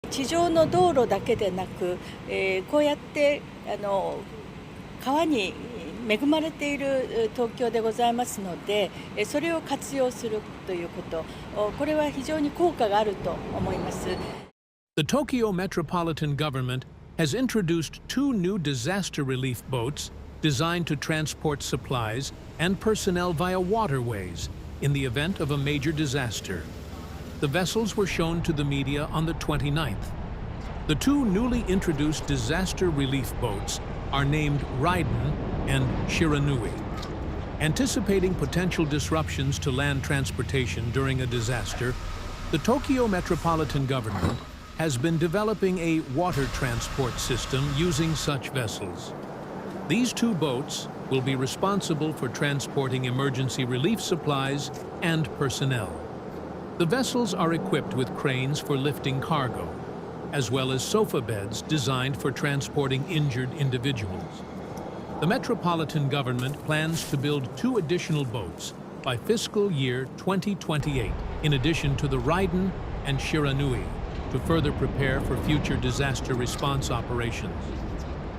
地上の道路だけでなく、こうやって川に恵まれている東京でございますので、それを活用するということ、これは非常に効果があると思います。The Tokyo Metropolitan Government has introduced 2 new disaster relief boats designed to transport supplies and personnel via waterways in the event of a major disaster. The vessels were shown to the media on the 29th. The 2 newly introduced disaster relief boats are named Raiden and Shiranui. Anticipating potential disruptions to land transportation during a disaster, the Tokyo Metropolitan Government has been developing a water transport system using such vessels. These 2 boats will be responsible for transporting emergency relief supplies and personnel. The vessels are equipped with cranes for lifting cargo, as well as sofa beds designed for transporting injured individuals. The Metropolitan Government plans to build 2 additional boats by fiscal year 2028, in addition to the Raiden and Shiranui, to further prepare for future disaster response operations.